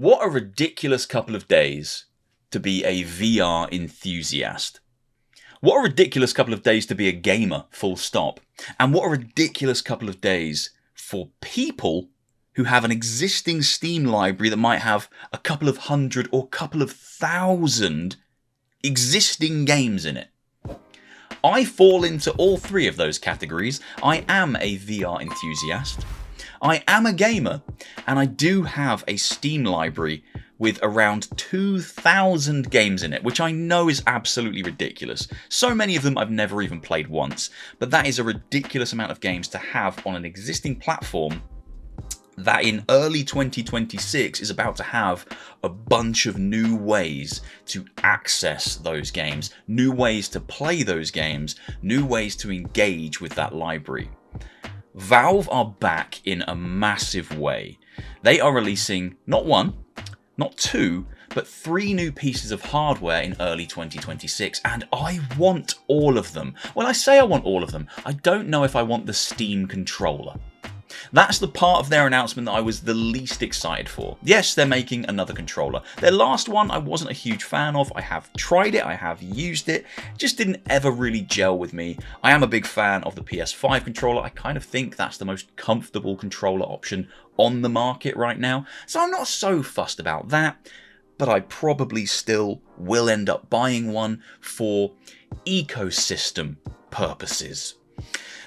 What a ridiculous couple of days to be a VR enthusiast. What a ridiculous couple of days to be a gamer, full stop. And what a ridiculous couple of days for people who have an existing Steam library that might have a couple of hundred or couple of thousand existing games in it. I fall into all three of those categories. I am a VR enthusiast. I am a gamer, and I do have a Steam library with around 2,000 games in it, which I know is absolutely ridiculous. So many of them I've never even played once, but that is a ridiculous amount of games to have on an existing platform that in early 2026 is about to have a bunch of new ways to access those games, new ways to play those games, new ways to engage with that library. Valve are back in a massive way. They are releasing not one, not two, but 3 new pieces of hardware in early 2026, and I want all of them. When I say I want all of them, I don't know if I want the Steam controller. That's the part of their announcement that I was the least excited for. Yes, they're making another controller. Their last one I wasn't a huge fan of. I have tried it, I have used it, just didn't ever really gel with me. I am a big fan of the PS5 controller. I kind of think that's the most comfortable controller option on the market right now, so I'm not so fussed about that, but I probably still will end up buying one for ecosystem purposes.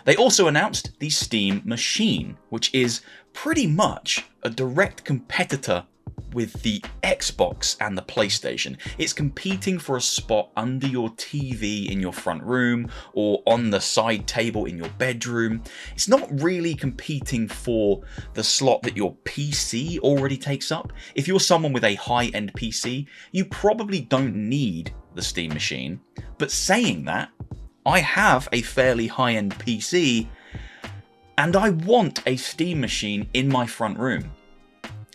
They also announced the Steam Machine, which is pretty much a direct competitor with the Xbox and the PlayStation. It's competing for a spot under your TV in your front room or on the side table in your bedroom. It's not really competing for the slot that your PC already takes up. If you're someone with a high-end PC, you probably don't need the Steam Machine. But saying that, I have a fairly high-end PC, and I want a Steam Machine in my front room.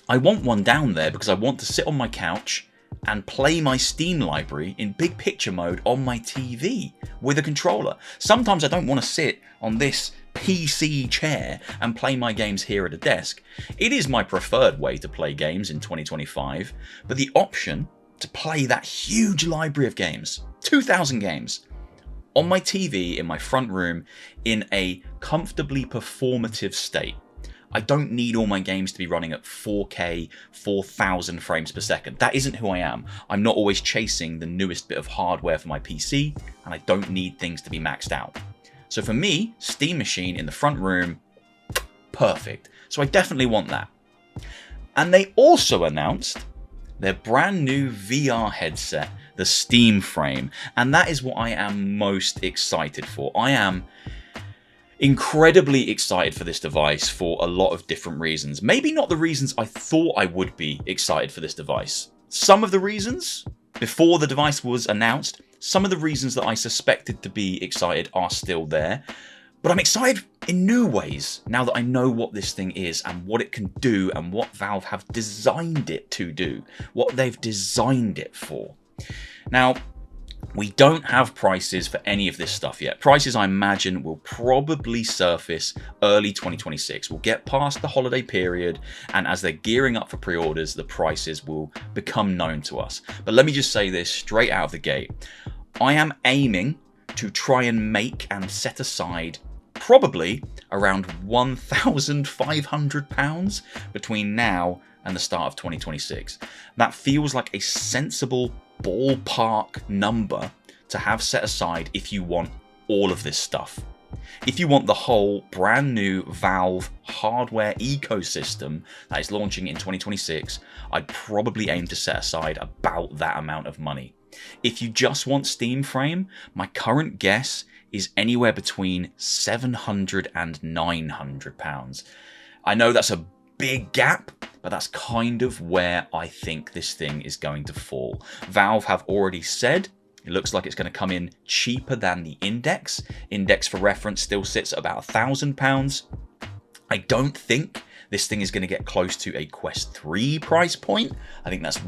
I want one down there because I want to sit on my couch and play my Steam library in big picture mode on my TV with a controller. Sometimes I don't want to sit on this PC chair and play my games here at a desk. It is my preferred way to play games in 2025, but the option to play that huge library of games, 2,000 games, on my TV in my front room in a comfortably performative state. I don't need all my games to be running at 4K, 4,000 frames per second. That isn't who I am. I'm not always chasing the newest bit of hardware for my PC, and I don't need things to be maxed out. So for me, Steam Machine in the front room, perfect. So I definitely want that. And they also announced their brand new VR headset, the Steam Frame, and that is what I am most excited for. I am incredibly excited for this device for a lot of different reasons. Maybe not the reasons I thought I would be excited for this device. Some of the reasons before the device was announced, some of the reasons that I suspected to be excited are still there. But I'm excited in new ways now that I know what this thing is and what it can do and what Valve have designed it to do, what they've designed it for. Now, we don't have prices for any of this stuff yet. Prices, I imagine, will probably surface early 2026. We'll get past the holiday period, and as they're gearing up for pre-orders, the prices will become known to us. But let me just say this straight out of the gate. I am aiming to try and make and set aside probably around £1,500 between now and the start of 2026. That feels like a sensible ballpark number to have set aside if you want all of this stuff. If you want the whole brand new Valve hardware ecosystem that is launching in 2026, I'd probably aim to set aside about that amount of money. If you just want Steam Frame, my current guess is anywhere between £700 and £900. I know that's a big gap, but that's kind of where I think this thing is going to fall. Valve have already said it looks like it's going to come in cheaper than the Index. Index, for reference, still sits at about £1,000. I don't think this thing is going to get close to a Quest 3 price point. I think that's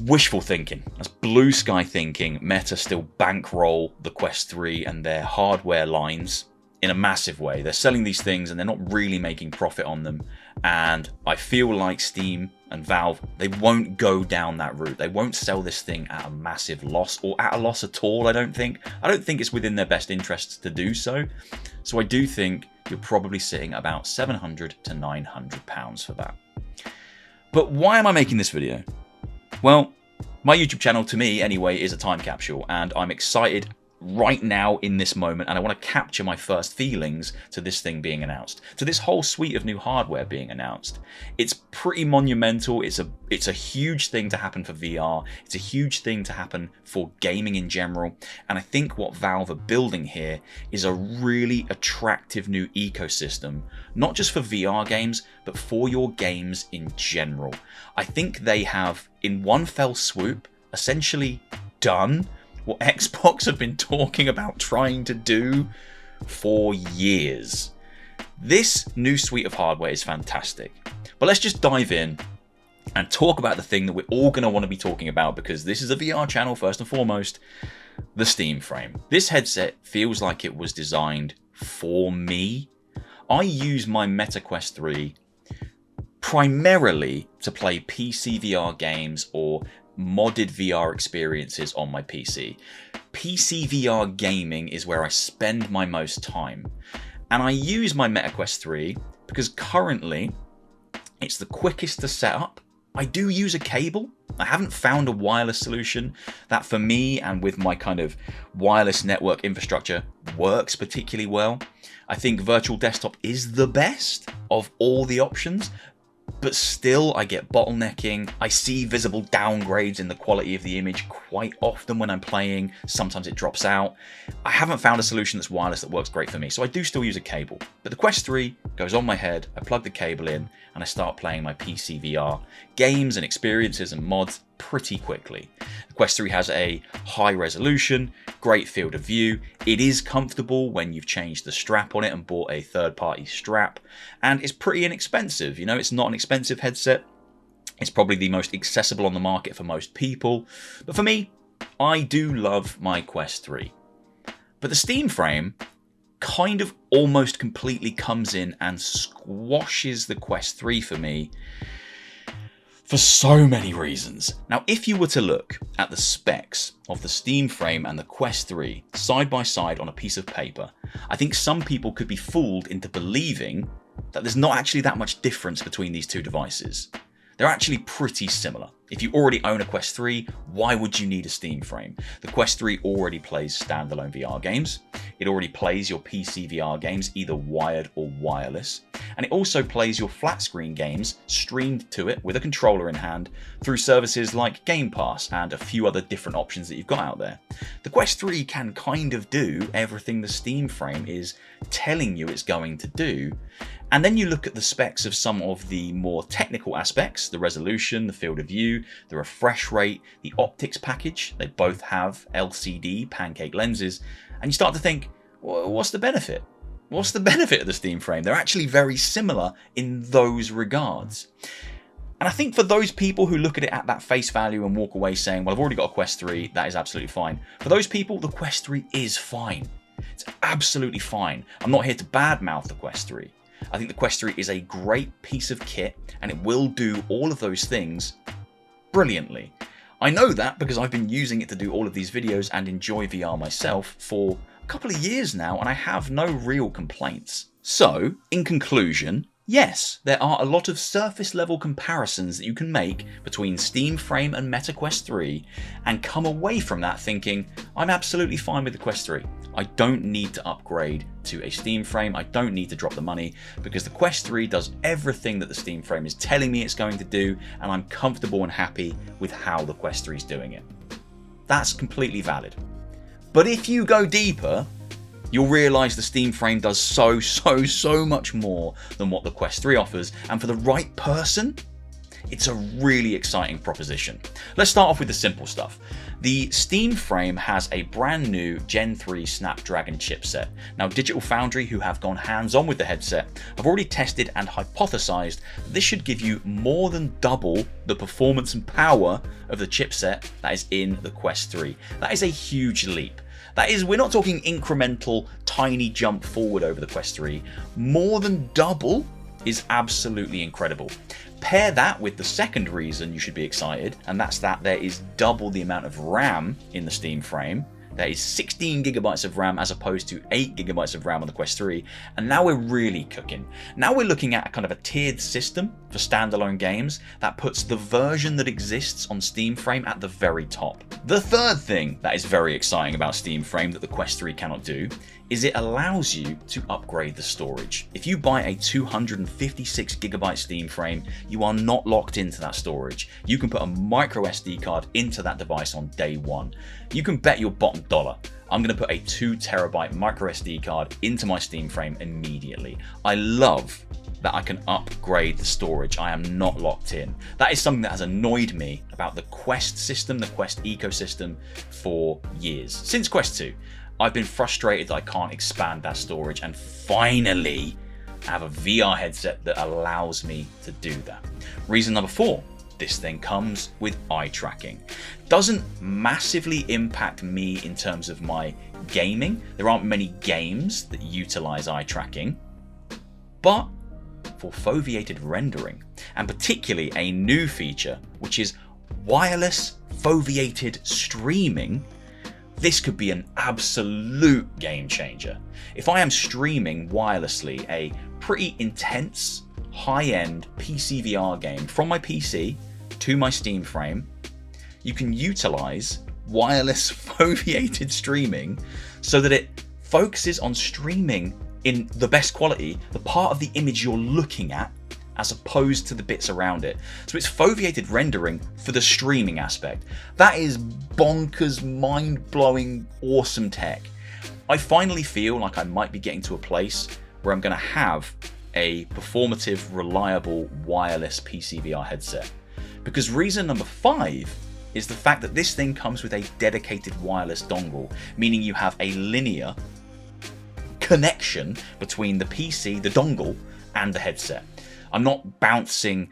wishful thinking. That's blue sky thinking. Meta still bankroll the Quest 3 and their hardware lines in a massive way. They're selling these things and they're not really making profit on them. And I feel like Steam and Valve, they won't go down that route. They won't sell this thing at a massive loss, or at a loss at all, I don't think. I don't think it's within their best interests to do so. So I do think you're probably sitting at about £700 to £900 for that. But why am I making this video? Well, my YouTube channel, to me anyway, is a time capsule, and I'm excited right now in this moment, and I want to capture my first feelings to this thing being announced, to this whole suite of new hardware being announced. It's pretty monumental. It's a huge thing to happen for VR. It's a huge thing to happen for gaming in general, and I think what Valve are building here is a really attractive new ecosystem, not just for VR games, but for your games in general. I think they have, in one fell swoop, essentially done what Xbox have been talking about trying to do for years. This new suite of hardware is fantastic. But let's just dive in and talk about the thing that we're all going to want to be talking about, because this is a VR channel first and foremost, the Steam Frame. This headset feels like it was designed for me. I use my Meta Quest 3 primarily to play PC VR games or modded VR experiences on my PC. PC VR gaming is where I spend my most time. And I use my Meta Quest 3 because currently it's the quickest to set up. I do use a cable. I haven't found a wireless solution that for me and with my kind of wireless network infrastructure works particularly well. I think virtual desktop is the best of all the options, but still I get bottlenecking. I see visible downgrades in the quality of the image quite often when I'm playing. Sometimes it drops out. I haven't found a solution that's wireless that works great for me, so I do still use a cable. But the Quest 3 goes on my head, I plug the cable in, and I start playing my PC VR games and experiences and mods pretty quickly. The Quest 3 has a high resolution, great field of view. It is comfortable when you've changed the strap on it and bought a third-party strap, and it's pretty inexpensive. You know, it's not an expensive headset. It's probably the most accessible on the market for most people. But for me, I do love my Quest 3. But the Steam Frame kind of almost completely comes in and squashes the Quest 3 for me for so many reasons. Now, if you were to look at the specs of the Steam Frame and the Quest 3 side by side on a piece of paper, I think some people could be fooled into believing that there's not actually that much difference between these two devices. They're actually pretty similar. If you already own a Quest 3, why would you need a Steam Frame? The Quest 3 already plays standalone VR games. It already plays your PC VR games, either wired or wireless. And it also plays your flat screen games streamed to it with a controller in hand through services like Game Pass and a few other different options that you've got out there. The Quest 3 can kind of do everything the Steam Frame is telling you it's going to do. And then you look at the specs of some of the more technical aspects, the resolution, the field of view, the refresh rate, the optics package. They both have LCD pancake lenses. And you start to think, well, what's the benefit? What's the benefit of the Steam Frame? They're actually very similar in those regards. And I think for those people who look at it at that face value and walk away saying, well, I've already got a Quest 3, that is absolutely fine. For those people, the Quest 3 is fine. It's absolutely fine. I'm not here to badmouth the Quest 3. I think the Quest 3 is a great piece of kit, and it will do all of those things brilliantly. I know that because I've been using it to do all of these videos and enjoy VR myself for a couple of years now, and I have no real complaints. So, in conclusion, yes, there are a lot of surface level comparisons that you can make between Steam Frame and Meta Quest 3 and come away from that thinking, I'm absolutely fine with the Quest 3. I don't need to upgrade to a Steam Frame. I don't need to drop the money because the Quest 3 does everything that the Steam Frame is telling me it's going to do, and I'm comfortable and happy with how the Quest 3 is doing it. That's completely valid. But if you go deeper, you'll realise the Steam Frame does so much more than what the Quest 3 offers, and for the right person, it's a really exciting proposition. Let's start off with the simple stuff. The Steam Frame has a brand new Gen 3 Snapdragon chipset. Now, Digital Foundry, who have gone hands-on with the headset, have already tested and hypothesized that this should give you more than double the performance and power of the chipset that is in the Quest 3. That is a huge leap. That is, we're not talking incremental, tiny jump forward over the Quest 3. More than double is absolutely incredible. Pair that with the second reason you should be excited, and that's that there is double the amount of RAM in the Steam frame. There is 16 gigabytes of RAM as opposed to 8 gigabytes of RAM on the Quest 3, and now we're really cooking. Now we're looking at a kind of a tiered system for standalone games that puts the version that exists on Steam Frame at the very top. The third thing that is very exciting about Steam Frame that the Quest 3 cannot do is it allows you to upgrade the storage. If you buy a 256 gigabyte Steam Frame, you are not locked into that storage. You can put a micro SD card into that device on day one. You can bet your bottom dollar I'm going to put a 2 terabyte micro SD card into my Steam Frame immediately. I love that I can upgrade the storage. I am not locked in. That is something that has annoyed me about the Quest system, the Quest ecosystem for years. Since Quest 2, I've been frustrated that I can't expand that storage, and finally have a VR headset that allows me to do that. Reason number 4, this thing comes with eye tracking. Doesn't massively impact me in terms of my gaming. There aren't many games that utilize eye tracking, but for foveated rendering, and particularly a new feature, which is wireless foveated streaming, this could be an absolute game changer. If I am streaming wirelessly a pretty intense, high-end PC VR game from my PC to my Steam Frame, you can utilize wireless foveated streaming so that it focuses on streaming in the best quality, the part of the image you're looking at, as opposed to the bits around it. So it's foveated rendering for the streaming aspect. That is bonkers, mind-blowing, awesome tech. I finally feel like I might be getting to a place where I'm going to have a performative, reliable, wireless PC VR headset. Because reason number 5 is the fact that this thing comes with a dedicated wireless dongle, meaning you have a linear connection between the PC, the dongle, and the headset. I'm not bouncing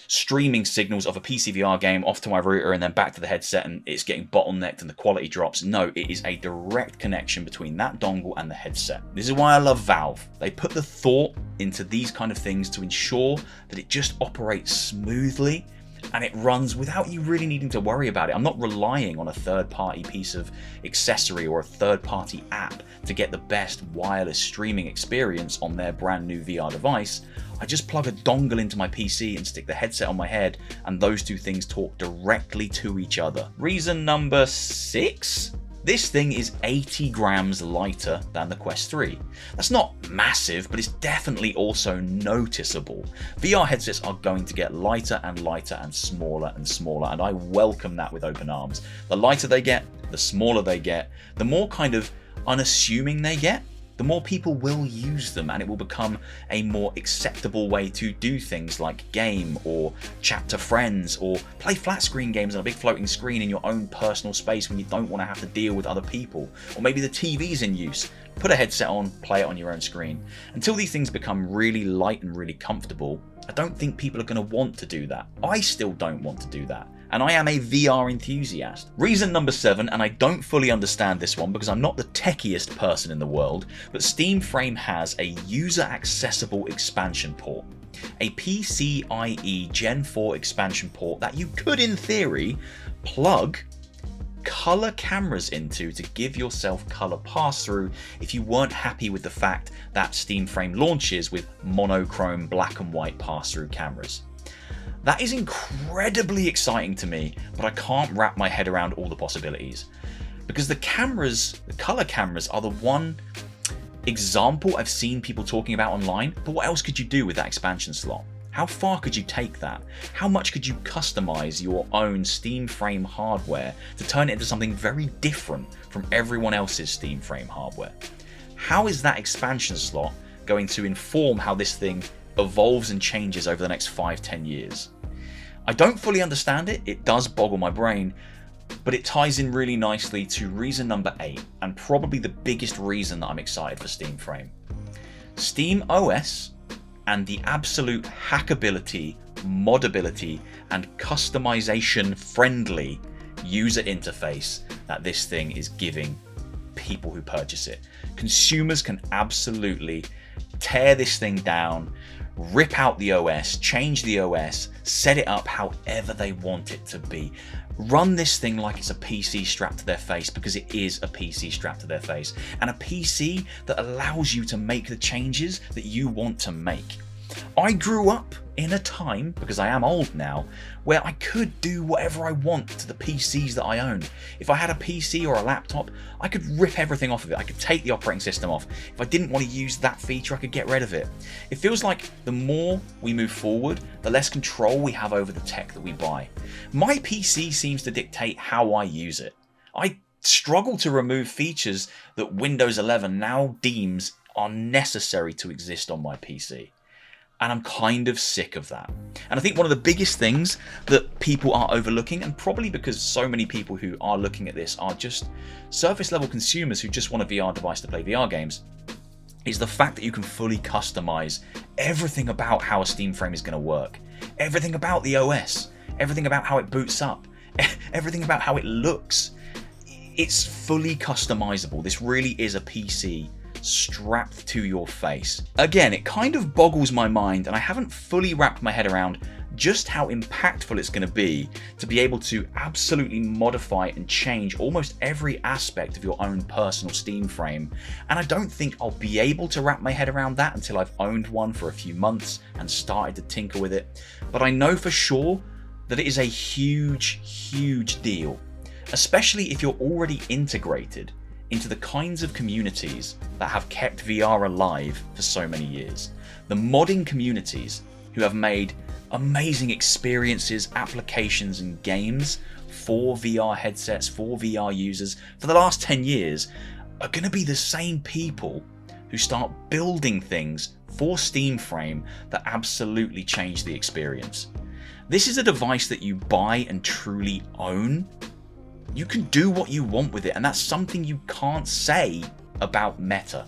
streaming signals of a PC VR game off to my router and then back to the headset and it's getting bottlenecked and the quality drops. No, it is a direct connection between that dongle and the headset. This is why I love Valve. They put the thought into these kind of things to ensure that it just operates smoothly and it runs without you really needing to worry about it. I'm not relying on a third-party piece of accessory or a third-party app to get the best wireless streaming experience on their brand new VR device. I just plug a dongle into my PC and stick the headset on my head, and those two things talk directly to each other. Reason number 6? This thing is 80 grams lighter than the Quest 3. That's not massive, but it's definitely also noticeable. VR headsets are going to get lighter and lighter and smaller, and I welcome that with open arms. The lighter they get, the smaller they get, the more kind of unassuming they get, the more people will use them, and it will become a more acceptable way to do things like game or chat to friends or play flat screen games on a big floating screen in your own personal space when you don't want to have to deal with other people. Or maybe the TV's in use. Put a headset on, play it on your own screen. Until these things become really light and really comfortable, I don't think people are going to want to do that. I still don't want to do that. And I am a VR enthusiast. Reason number 7, and I don't fully understand this one because I'm not the techiest person in the world, but Steam Frame has a user-accessible expansion port. A PCIe Gen 4 expansion port that you could, in theory, plug color cameras into to give yourself color pass-through if you weren't happy with the fact that Steam Frame launches with monochrome black and white pass-through cameras. That is incredibly exciting to me, but I can't wrap my head around all the possibilities. Because the cameras, the color cameras, are the one example I've seen people talking about online, but what else could you do with that expansion slot? How far could you take that? How much could you customize your own Steam Frame hardware to turn it into something very different from everyone else's Steam Frame hardware? How is that expansion slot going to inform how this thing evolves and changes over the next 5-10 years? I don't fully understand it. It does boggle my brain, but it ties in really nicely to reason number 8, and probably the biggest reason that I'm excited for Steam Frame. Steam OS and the absolute hackability, modability, and customization friendly user interface that this thing is giving people who purchase it. Consumers can absolutely tear this thing down, rip out the OS, change the OS, set it up however they want it to be. Run this thing like it's a PC strapped to their face, because it is a PC strapped to their face, and a PC that allows you to make the changes that you want to make. I grew up in a time, because I am old now, where I could do whatever I want to the PCs that I owned. If I had a PC or a laptop, I could rip everything off of it. I could take the operating system off. If I didn't want to use that feature, I could get rid of it. It feels like the more we move forward, the less control we have over the tech that we buy. My PC seems to dictate how I use it. I struggle to remove features that Windows 11 now deems are necessary to exist on my PC. And I'm kind of sick of that. And I think one of the biggest things that people are overlooking, and probably because so many people who are looking at this are just surface level consumers who just want a VR device to play VR games, is the fact that you can fully customize everything about how a Steam frame is going to work. Everything about the OS, everything about how it boots up, everything about how it looks. It's fully customizable. This really is a PC strapped to your face. Again, it kind of boggles my mind, and I haven't fully wrapped my head around just how impactful it's going to be to be able to absolutely modify and change almost every aspect of your own personal Steam frame. And I don't think I'll be able to wrap my head around that until I've owned one for a few months and started to tinker with it. But I know for sure that it is a huge deal, especially if you're already integrated into the kinds of communities that have kept VR alive for so many years. The modding communities who have made amazing experiences, applications and games for VR headsets, for VR users for the last 10 years are going to be the same people who start building things for Steam Frame that absolutely change the experience. This is a device that you buy and truly own. You can do what you want with it, and that's something you can't say about Meta.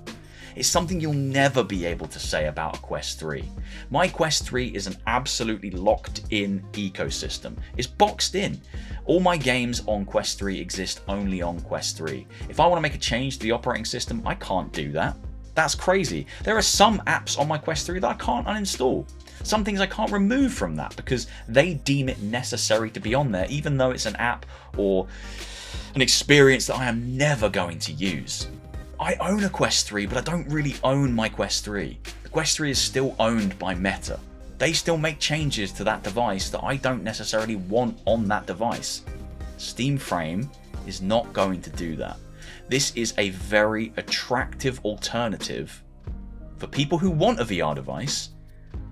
It's something you'll never be able to say about a Quest 3. My Quest 3 is an absolutely locked in ecosystem. It's boxed in. All my games on Quest 3 exist only on Quest 3. If I want to make a change to the operating system, I can't do that. That's crazy. There are some apps on my Quest 3 that I can't uninstall. Some things I can't remove from that because they deem it necessary to be on there, even though it's an app or an experience that I am never going to use. I own a Quest 3, but I don't really own my Quest 3. The Quest 3 is still owned by Meta. They still make changes to that device that I don't necessarily want on that device. Steam Frame is not going to do that. This is a very attractive alternative for people who want a VR device,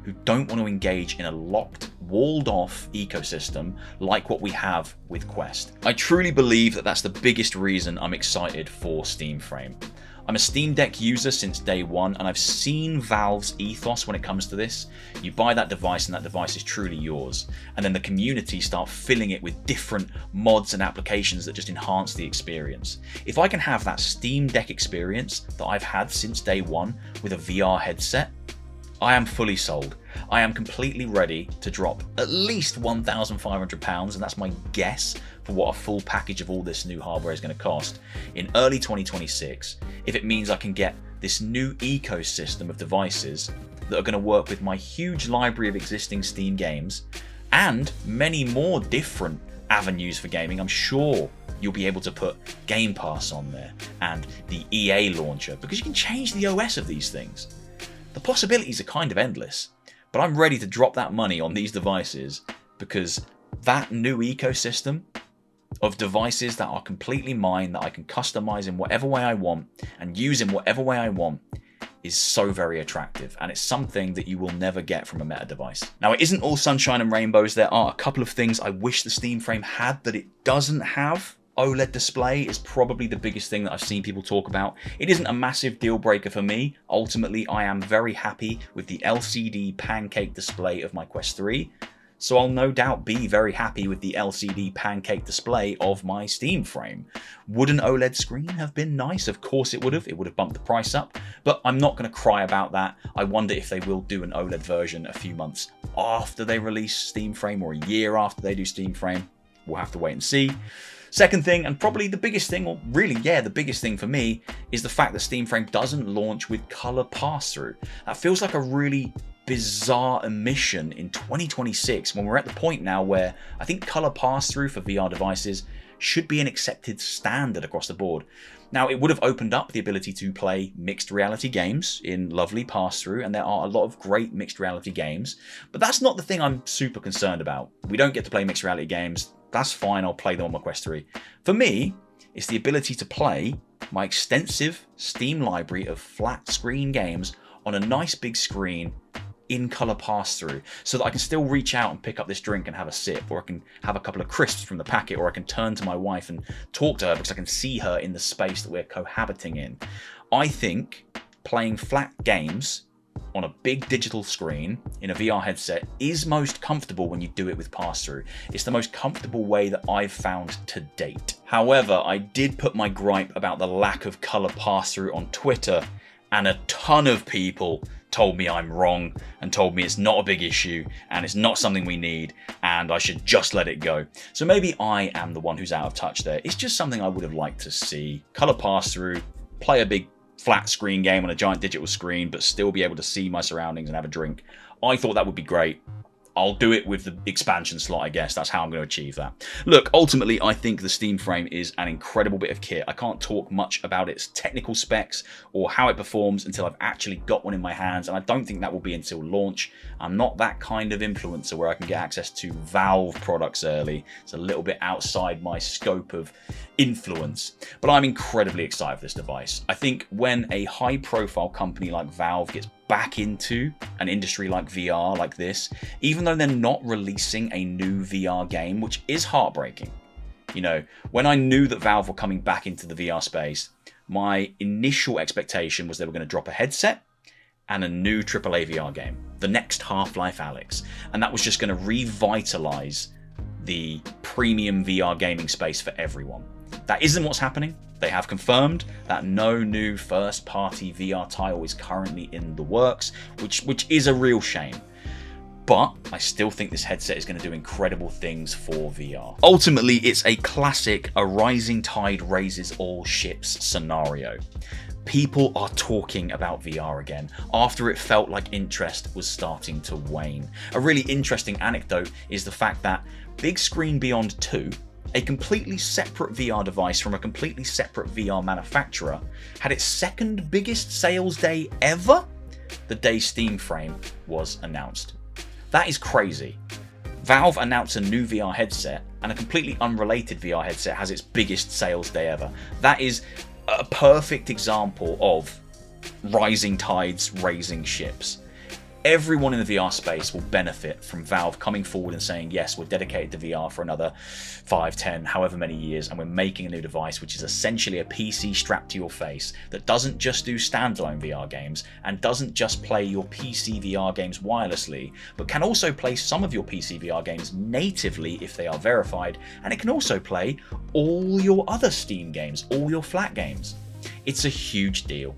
who don't want to engage in a locked, walled-off ecosystem like what we have with Quest. I truly believe that that's the biggest reason I'm excited for Steam Frame. I'm a Steam Deck user since day one, and I've seen Valve's ethos when it comes to this. You buy that device and that device is truly yours, and then the community start filling it with different mods and applications that just enhance the experience. If I can have that Steam Deck experience that I've had since day one with a VR headset, I am fully sold. I am completely ready to drop at least £1,500, and that's my guess for what a full package of all this new hardware is going to cost in early 2026, if it means I can get this new ecosystem of devices that are going to work with my huge library of existing Steam games and many more different avenues for gaming. I'm sure you'll be able to put Game Pass on there and the EA launcher, because you can change the OS of these things. The possibilities are kind of endless, but I'm ready to drop that money on these devices because that new ecosystem of devices that are completely mine, that I can customize in whatever way I want and use in whatever way I want, is so very attractive, and it's something that you will never get from a Meta device. Now, it isn't all sunshine and rainbows. There are a couple of things I wish the Steam Frame had that it doesn't have. OLED display is probably the biggest thing that I've seen people talk about. It isn't a massive deal breaker for me. Ultimately, I am very happy with the LCD pancake display of my Quest 3, so I'll no doubt be very happy with the LCD pancake display of my Steam Frame. Would an OLED screen have been nice? Of course it would have. It would have bumped the price up, but I'm not going to cry about that. I wonder if they will do an OLED version a few months after they release Steam Frame, or a year after they do Steam Frame. We'll have to wait and see. Second thing, and probably the biggest thing, or really, yeah, the biggest thing for me, is the fact that Steam Frame doesn't launch with color pass-through. That feels like a really bizarre omission in 2026, when we're at the point now where I think color pass-through for VR devices should be an accepted standard across the board. Now, it would have opened up the ability to play mixed reality games in lovely pass-through, and there are a lot of great mixed reality games, but that's not the thing I'm super concerned about. We don't get to play mixed reality games. That's fine, I'll play them on my Quest 3. For me, it's the ability to play my extensive Steam library of flat screen games on a nice big screen in color pass-through, so that I can still reach out and pick up this drink and have a sip, or I can have a couple of crisps from the packet, or I can turn to my wife and talk to her because I can see her in the space that we're cohabiting in. I think playing flat games on a big digital screen in a VR headset is most comfortable when you do it with pass-through. It's the most comfortable way that I've found to date. However, I did put my gripe about the lack of color pass-through on Twitter, and a ton of people told me I'm wrong and told me it's not a big issue and it's not something we need and I should just let it go. So maybe I am the one who's out of touch there. It's just something I would have liked to see. Color pass-through, play a big flat screen game on a giant digital screen, but still be able to see my surroundings and have a drink. I thought that would be great. I'll do it with the expansion slot, I guess. That's how I'm going to achieve that. Look, ultimately, I think the Steam Frame is an incredible bit of kit. I can't talk much about its technical specs or how it performs until I've actually got one in my hands, and I don't think that will be until launch. I'm not that kind of influencer where I can get access to Valve products early. It's a little bit outside my scope of influence, but I'm incredibly excited for this device. I think when a high-profile company like Valve gets back into an industry like VR like this, even though they're not releasing a new VR game, which is heartbreaking. You know, when I knew that Valve were coming back into the VR space, my initial expectation was they were going to drop a headset and a new AAA VR game, the next Half-Life Alyx, and that was just going to revitalize the premium VR gaming space for everyone. That isn't what's happening. They have confirmed that no new first-party VR title is currently in the works, which is a real shame. But I still think this headset is going to do incredible things for VR. Ultimately, it's a classic "a rising tide raises all ships" scenario. People are talking about VR again after it felt like interest was starting to wane. A really interesting anecdote is the fact that Big Screen Beyond 2, a completely separate VR device from a completely separate VR manufacturer, had its second biggest sales day ever the day Steam Frame was announced. That is crazy. Valve announced a new VR headset, and a completely unrelated VR headset has its biggest sales day ever. That is a perfect example of rising tides raising ships. Everyone in the VR space will benefit from Valve coming forward and saying, yes, we're dedicated to VR for another 5, 10, however many years, and we're making a new device which is essentially a PC strapped to your face that doesn't just do standalone VR games and doesn't just play your PC VR games wirelessly, but can also play some of your PC VR games natively if they are verified, and it can also play all your other Steam games, all your flat games. It's a huge deal.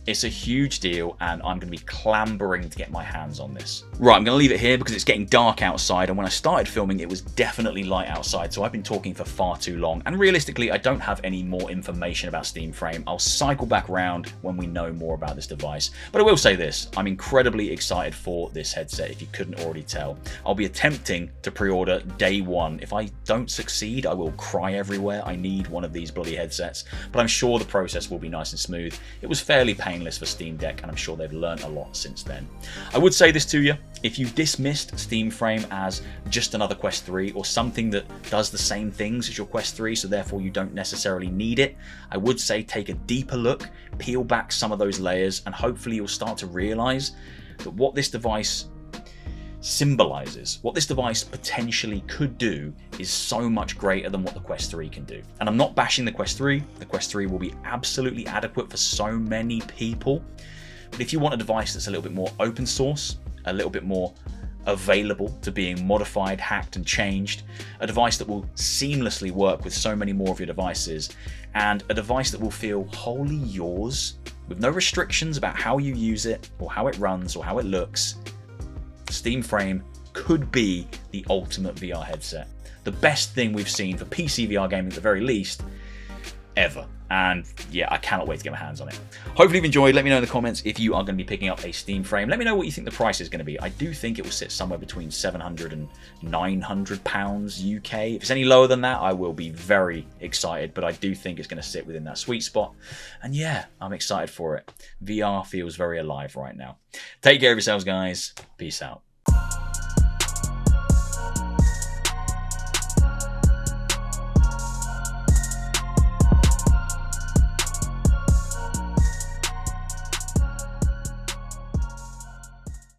It's a huge deal, and I'm going to be clambering to get my hands on this. Right, I'm going to leave it here because it's getting dark outside, and when I started filming it was definitely light outside, so I've been talking for far too long, and realistically I don't have any more information about Steam Frame. I'll cycle back round when we know more about this device. But I will say this, I'm incredibly excited for this headset, if you couldn't already tell. I'll be attempting to pre-order day one. If I don't succeed, I will cry everywhere. I need one of these bloody headsets, but I'm sure the process will be nice and smooth. It was fairly painless for Steam Deck, and I'm sure they've learned a lot since then. I would say this to you, if you dismissed Steam Frame as just another Quest 3 or something that does the same things as your Quest 3, so therefore you don't necessarily need it, I would say take a deeper look, peel back some of those layers, and hopefully you'll start to realize that what this device symbolizes, what this device potentially could do, is so much greater than what the Quest 3 can do. And I'm not bashing the Quest 3. The Quest 3 will be absolutely adequate for so many people. But if you want a device that's a little bit more open source, a little bit more available to being modified, hacked, and changed, a device that will seamlessly work with so many more of your devices, and a device that will feel wholly yours, with no restrictions about how you use it, or how it runs, or how it looks, Steam Frame could be the ultimate VR headset. the best thing we've seen for PC VR gaming at the very least ever. And yeah, I cannot wait to get my hands on it. Hopefully you've enjoyed. Let me know in the comments if you are going to be picking up a Steam frame. Let me know what you think the price is going to be. I do think it will sit somewhere between £700 and £900 UK. If it's any lower than that, I will be very excited, but I do think it's going to sit within that sweet spot. And yeah, I'm excited for it. VR feels very alive right now. Take care of yourselves, guys. Peace out.